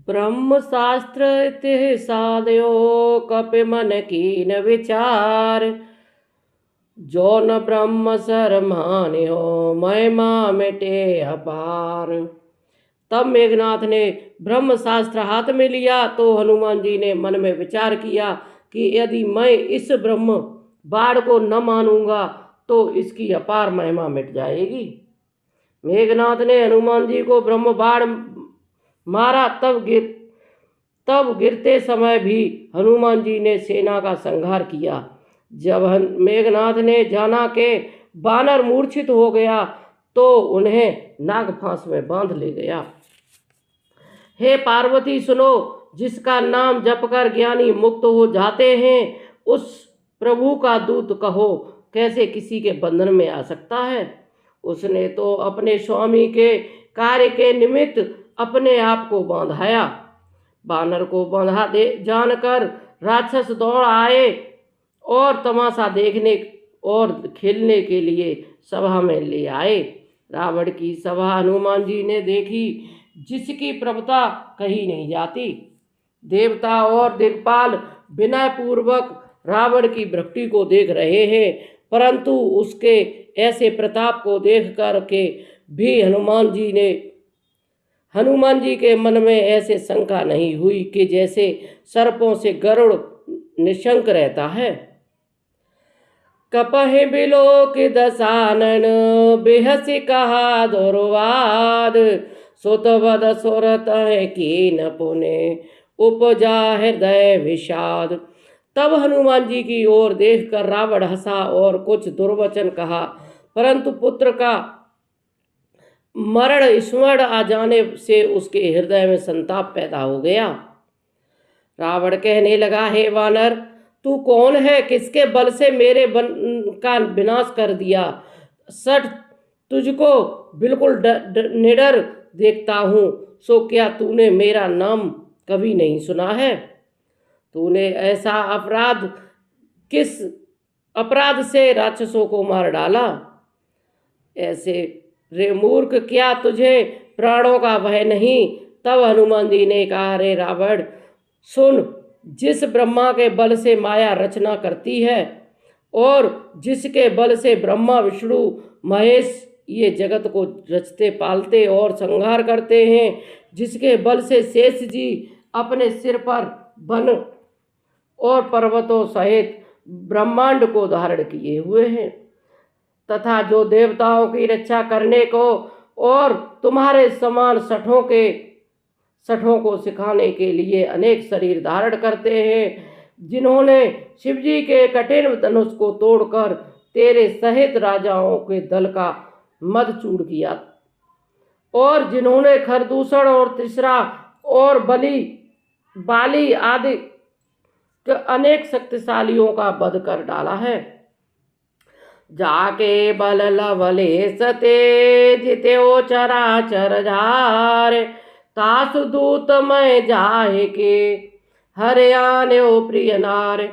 ब्रह्मशास्त्र इति साधयो कपि मन कीन विचार। जो न ब्रह्म सर मान्यो महिमा मिटे अपार। तब मेघनाथ ने ब्रह्म शास्त्र हाथ में लिया तो हनुमान जी ने मन में विचार किया कि यदि मैं इस ब्रह्म बाण को न मानूंगा तो इसकी अपार महिमा मिट जाएगी। मेघनाथ ने हनुमान जी को ब्रह्म बाण मारा। तब गिरते समय भी हनुमान जी ने सेना का संहार किया। जब मेघनाथ ने जाना कि बानर मूर्छित हो गया तो उन्हें नागफांस में बांध ले गया। हे पार्वती सुनो, जिसका नाम जपकर ज्ञानी मुक्त हो जाते हैं उस प्रभु का दूत कहो कैसे किसी के बंधन में आ सकता है। उसने तो अपने स्वामी के कार्य के निमित्त अपने आप को बांधाया। बानर को बांधा दे जानकर राक्षस दौड़ आए और तमाशा देखने और खेलने के लिए सभा में ले आए। रावण की सभा हनुमान जी ने देखी, जिसकी प्रभुता कही नहीं जाती। देवता और दिक्पाल विनय पूर्वक रावण की भक्ति को देख रहे हैं, परंतु उसके ऐसे प्रताप को देख कर के भी हनुमान जी के मन में ऐसे शंका नहीं हुई कि जैसे सर्पों से गरुड़ निशंक रहता है। कपहि बिलोक दसानन बेहसि कहा दुर्वाद। सुतवद सुरत कीन पुने उपजा हृदय विषाद। तब हनुमान जी की ओर देखकर रावण हंसा और कुछ दुर्वचन कहा, परंतु पुत्र का मरण स्मरण आ जाने से उसके हृदय में संताप पैदा हो गया। रावण कहने लगा, हे वानर, तू कौन है? किसके बल से मेरे का विनाश कर दिया? सठ तुझको बिल्कुल निडर देखता हूँ, सो क्या तूने मेरा नाम कभी नहीं सुना है? तूने ऐसा अपराध किस अपराध से राक्षसों को मार डाला? ऐसे रे मूर्ख, क्या तुझे प्राणों का भय नहीं? तब हनुमान जी ने कहा, रे रावण सुन, जिस ब्रह्मा के बल से माया रचना करती है और जिसके बल से ब्रह्मा विष्णु महेश ये जगत को रचते पालते और संहार करते हैं, जिसके बल से शेष जी अपने सिर पर वन और पर्वतों सहित ब्रह्मांड को धारण किए हुए हैं, तथा जो देवताओं की रक्षा करने को और तुम्हारे समान सठों को सिखाने के लिए अनेक शरीर धारण करते हैं, जिन्होंने शिवजी के कठिन धनुष को तोड़कर तेरे सहित राजाओं के दल का मदचूर किया, और जिन्होंने खरदूषण और तीसरा और बाली आदि अनेक शक्तिशालियों का वध कर डाला है। जाके बल लवले सते जिते ओ चराचर झार। तासु दूत मैं जाहे के हरे आने ओ प्रिय नार।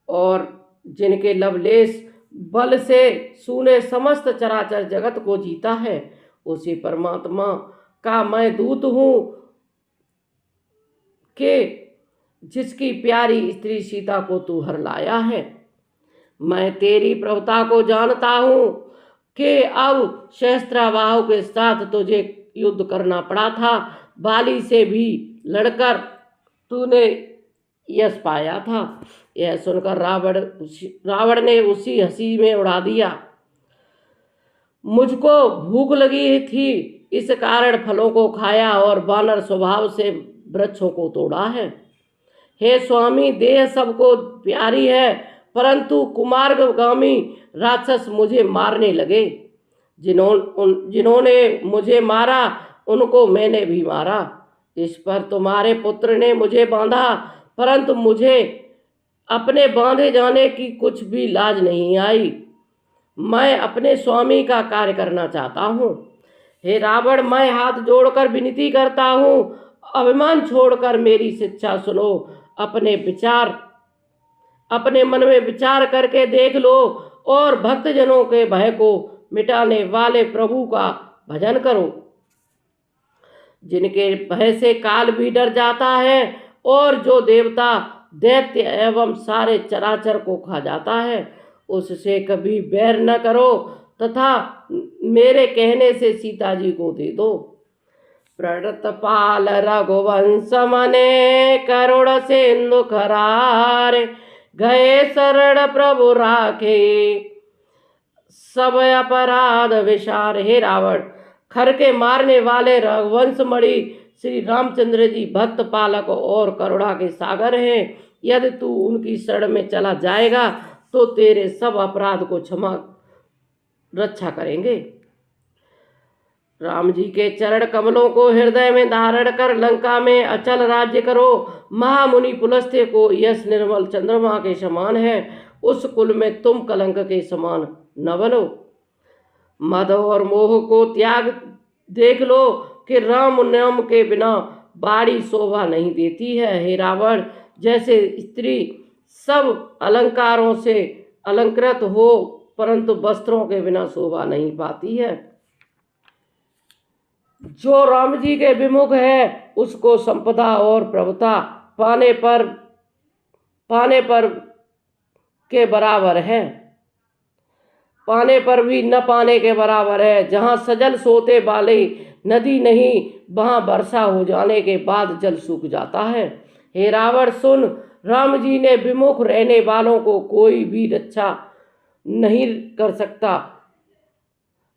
और जिनके लवलेश बल से सूने समस्त चराचर जगत को जीता है, उसी परमात्मा का मैं दूत हूँ कि जिसकी प्यारी स्त्री सीता को तू हर लाया है। मैं तेरी प्रभुता को जानता हूँ कि अब सहस्त्राबाहु के साथ तुझे युद्ध करना पड़ा था, बाली से भी लड़कर तूने यश पाया था। यह सुनकर रावण ने उसी हंसी में उड़ा दिया। मुझको भूख लगी थी, इस कारण फलों को खाया और वानर स्वभाव से वृक्षों को तोड़ा है। हे स्वामी, देह सबको प्यारी है, परंतु कुमार्गामी राक्षस मुझे मारने लगे। जिन्होंने मुझे मारा उनको मैंने भी मारा। इस पर तुम्हारे पुत्र ने मुझे बांधा, परंतु मुझे अपने बांधे जाने की कुछ भी लाज नहीं आई। मैं अपने स्वामी का कार्य करना चाहता हूँ। हे रावण, मैं हाथ जोड़कर विनती करता हूँ, अभिमान छोड़कर मेरी शिक्षा सुनो। अपने मन में विचार करके देख लो और भक्तजनों के भय को मिटाने वाले प्रभु का भजन करो। जिनके भय से काल भी डर जाता है और जो देवता दैत्य एवं सारे चराचर को खा जाता है, उससे कभी बैर न करो तथा मेरे कहने से सीता जी को दे दो। प्रणतपाल रघुवंश मने करुण सिंधु खरार, गए शरण प्रभु राखे सब अपराध विशार। हे रावण, खर के मारने वाले रघुवंश मणि श्री रामचंद्र जी भक्त पालक और करुणा के सागर हैं। यदि तू उनकी शरण में चला जाएगा तो तेरे सब अपराध को क्षमा रक्षा करेंगे। राम जी के चरण कमलों को हृदय में धारण कर लंका में अचल राज्य करो। महामुनि पुलस्त्य को यश निर्मल चंद्रमा के समान है, उस कुल में तुम कलंक के समान न बनो। मद और मोह को त्याग देख लो कि राम नाम के बिना बाड़ी शोभा नहीं देती है। हे रावण, जैसे स्त्री सब अलंकारों से अलंकृत हो परंतु वस्त्रों के बिना शोभा नहीं पाती है, जो राम जी के विमुख है उसको संपदा और प्रभुता पाने पर के बराबर है, पाने पर भी न पाने के बराबर है। जहाँ सजल सोते वाली नदी नहीं, वहाँ वर्षा हो जाने के बाद जल सूख जाता है। हे रावण सुन, राम जी ने विमुख रहने वालों को कोई भी रक्षा नहीं कर सकता।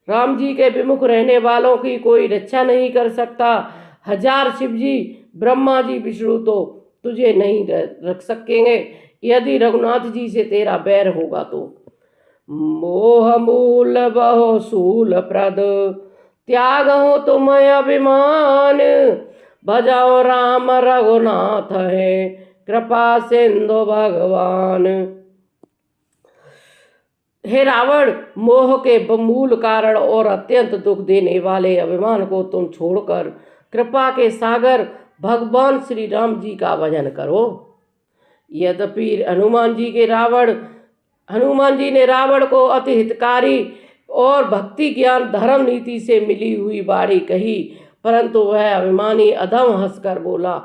राम जी के विमुख रहने वालों की कोई रक्षा नहीं कर सकता। हजार शिव जी, ब्रह्मा जी, विष्णु तो तुझे नहीं रख सकेंगे यदि रघुनाथ जी से तेरा बैर होगा तो। मोह मूल बहु शूल प्रद, त्याग हो तुम अभिमान, भजाओ राम रघुनाथ है कृपा सिंधु भगवान। हे रावण, मोह के मूल कारण और अत्यंत दुख देने वाले अभिमान को तुम छोड़कर कृपा के सागर भगवान श्री राम जी का भजन करो। यद्यपि हनुमान जी ने रावण को अति हितकारी और भक्ति ज्ञान धर्म नीति से मिली हुई बाणी कही, परंतु वह अभिमानी अधम हंसकर बोला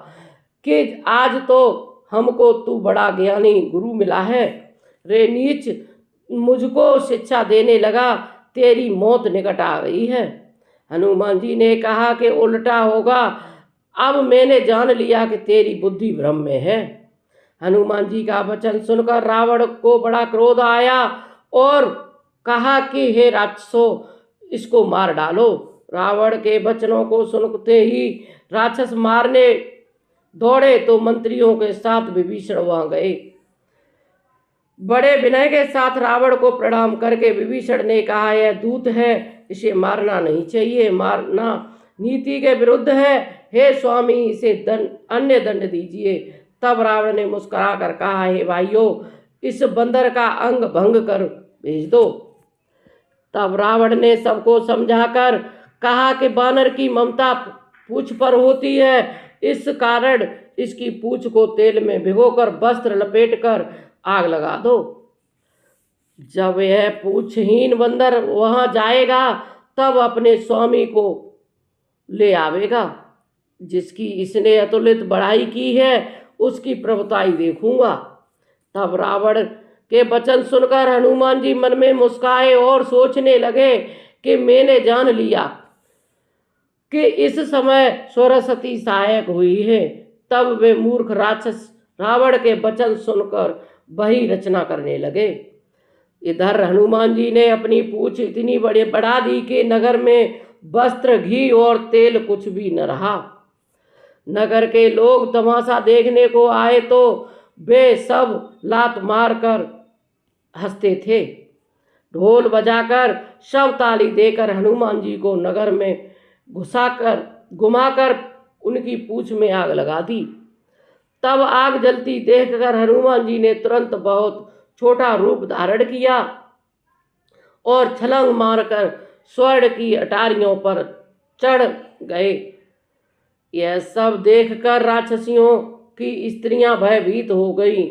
कि आज तो हमको तू बड़ा ज्ञानी गुरु मिला है। रे नीच, मुझको शिक्षा देने लगा, तेरी मौत निकट आ गई है। हनुमान जी ने कहा कि उल्टा होगा, अब मैंने जान लिया कि तेरी बुद्धि भ्रम में है। हनुमान जी का वचन सुनकर रावण को बड़ा क्रोध आया और कहा कि हे राक्षसों, इसको मार डालो। रावण के वचनों को सुनते ही राक्षस मारने दौड़े तो मंत्रियों के साथ विभीषण वहां गए। बड़े विनय के साथ रावण को प्रणाम करके विभीषण ने कहा, यह दूत है, इसे मारना नहीं चाहिए, मारना नीति के विरुद्ध है। हे स्वामी, इसे अन्य दंड दीजिए। तब रावण ने मुस्कुरा कर कहा, हे भाइयों, इस बंदर का अंग भंग कर भेज दो। तब रावण ने सबको समझाकर कहा कि बानर की ममता पूंछ पर होती है, इस कारण इसकी पूंछ को तेल में भिगोकर वस्त्र लपेटकर आग लगा दो। जब यह पूंछहीन बंदर वहां जाएगा तब अपने स्वामी को ले आवेगा। जिसकी इसने अतुलित बढ़ाई की है उसकी प्रभुताई देखूंगा। तब रावण के वचन सुनकर हनुमान जी मन में मुस्काए और सोचने लगे कि मैंने जान लिया कि इस समय सरस्वती सहायक हुई है। तब वे मूर्ख राक्षस रावण के वचन सुनकर वही रचना करने लगे। इधर हनुमान जी ने अपनी पूंछ इतनी बड़ी बढ़ा दी कि नगर में वस्त्र, घी और तेल कुछ भी न रहा। नगर के लोग तमाशा देखने को आए तो वे सब लात मारकर हंसते थे। ढोल बजाकर सब ताली देकर हनुमान जी को नगर में घुमाकर उनकी पूंछ में आग लगा दी। तब आग जलती देखकर हनुमान जी ने तुरंत बहुत छोटा रूप धारण किया और छलांग मारकर स्वर्ण की अटारियों पर चढ़ गए। यह सब देखकर राक्षसियों की स्त्रियां भयभीत हो गईं।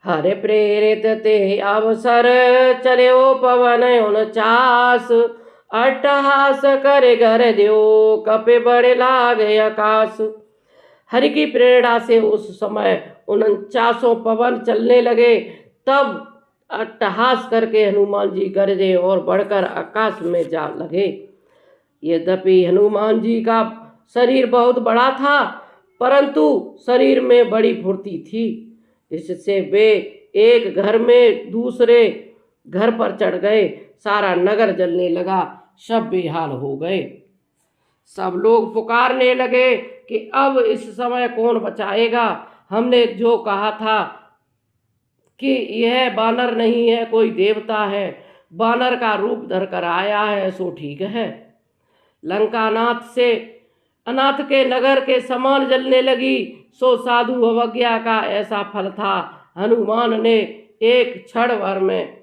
हरे प्रेरित ते अवसर चले ओ पवन 49, अट्टहास करे घर देव, कपे बड़े लागे आकाश। हरि की प्रेरणा से उस समय 49 पवन चलने लगे। तब अट्टहास करके हनुमान जी गरजे और बढ़कर आकाश में जा लगे। यद्यपि हनुमान जी का शरीर बहुत बड़ा था, परंतु शरीर में बड़ी फुर्ती थी। इससे वे एक घर में दूसरे घर पर चढ़ गए। सारा नगर जलने लगा, सब बेहाल हो गए। सब लोग पुकारने लगे कि अब इस समय कौन बचाएगा। हमने जो कहा था कि यह बानर नहीं है, कोई देवता है, बानर का रूप धरकर आया है, सो ठीक है। लंकानाथ से अनाथ के नगर के समान जलने लगी, सो साधु अवज्ञा का ऐसा फल था। हनुमान ने एक क्षण भर में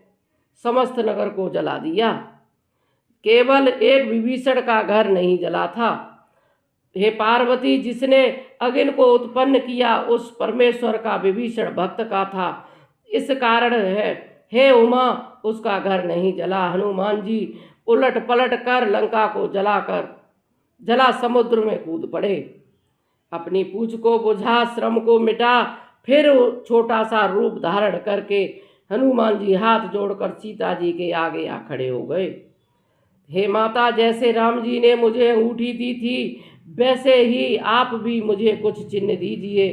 समस्त नगर को जला दिया। केवल एक विभीषण का घर नहीं जला था। हे पार्वती, जिसने अग्नि को उत्पन्न किया उस परमेश्वर का विभीषण भक्त का था, इस कारण है। हे उमा, उसका घर नहीं जला। हनुमान जी उलट पलट कर लंका को जला समुद्र में कूद पड़े। अपनी पूछ को बुझा, श्रम को मिटा, फिर छोटा सा रूप धारण करके हनुमान जी हाथ जोड़कर सीता जी के आगे आ खड़े हो गए। हे माता, जैसे राम जी ने मुझे अंगूठी दी थी, वैसे ही आप भी मुझे कुछ चिन्ह दीजिए।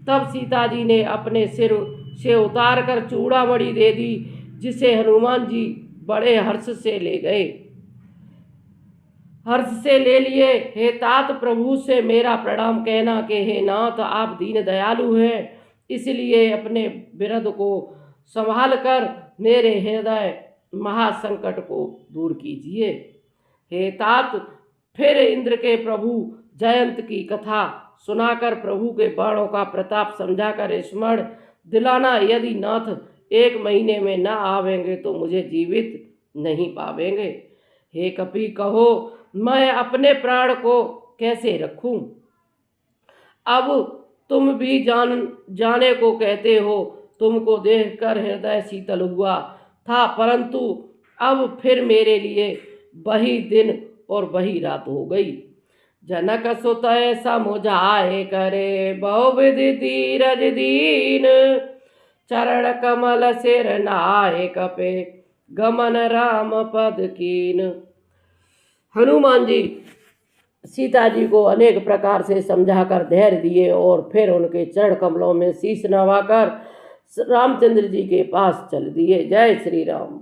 तब सीता जी ने अपने सिर से उतार कर चूड़ामणि दे दी, जिसे हनुमान जी बड़े हर्ष से ले गए। हर्ष से ले लिए। हे तात, प्रभु से मेरा प्रणाम कहना कि हे नाथ, आप दीन दयालु हैं, इसलिए अपने विरध को संभाल कर मेरे हृदय महासंकट को दूर कीजिए। हे तात, फिर इंद्र के प्रभु जयंत की कथा सुनाकर प्रभु के बाणों का प्रताप समझाकर स्मरण दिलाना। यदि नाथ 1 महीने में न आवेंगे तो मुझे जीवित नहीं पावेंगे। हे कपि, कहो मैं अपने प्राण को कैसे रखूं। अब तुम भी जाने को कहते हो। तुमको देखकर हृदय शीतल हुआ था, परंतु अब फिर मेरे लिए वही दिन और वही रात हो गई। जनक सुत समुझाए करे, बहुविधि धीरज दीन। चरण कमल सिर नाए, कपे गमन राम पद कीन। हनुमान जी सीता जी को अनेक प्रकार से समझाकर धैर्य दिए और फिर उनके चरण कमलों में शीश नवाकर रामचंद्र जी के पास चल दिए। जय श्री राम।